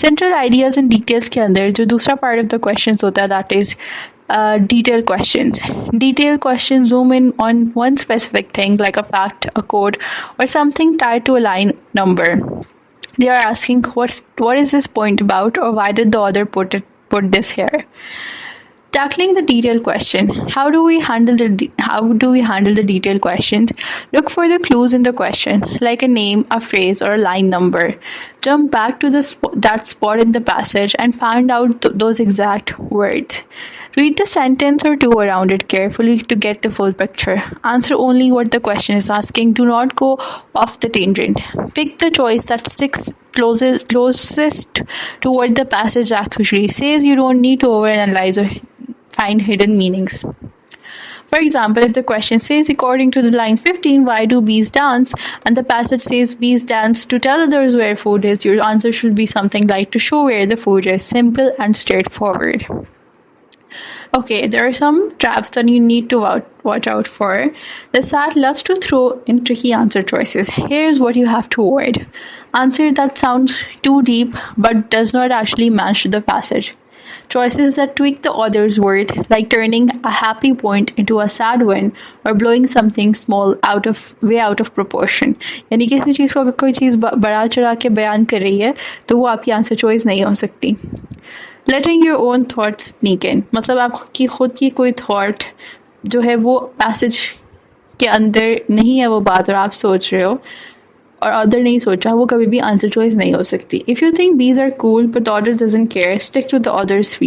Central ideas and details के अंदर जो दूसरा part of the questions होता है, that is detailed questions. Detailed questions zoom in on one specific thing like a fact, a code, or something tied to a line number. They are asking what is this point about, or why did the author put this here. Tackling the detailed question. How do we handle the detailed questions? Look for the clues in the question, like a name, a phrase, or a line number. Jump back to that spot in the passage and find out those exact words. Read the sentence or two around it carefully to get the full picture. Answer only what the question is asking. Do not go off the tangent. Pick the choice that sticks closest to what the passage actually says. You don't need to overanalyze or find hidden meanings. For example, if the question says, according to the line 15, why do bees dance? And the passage says, bees dance to tell others where food is, your answer should be something like to show where the food is. Simple and straightforward. Okay, there are some traps that you need to watch out for. The SAT loves to throw in tricky answer choices. Here's what you have to avoid. Answer that sounds too deep but does not actually match the passage. Choices that tweak the author's word, like turning a happy point into a sad one or blowing something small way out of proportion. यानी किसी चीज़ को अगर कोई चीज़ बढ़ा चढ़ा के बयान कर रही है तो वो आपकी आंसर चॉइस नहीं हो सकती. Letting your own thoughts sneak in. मतलब आपकी खुद की कोई थॉट जो है वो पैसेज के अंदर नहीं है वो बात और आप सोच रहे हो और अदर नहीं सोचा, वो कभी भी आंसर चॉइस नहीं हो सकती. If you think these are cool but the author doesn't care, stick to the author's view.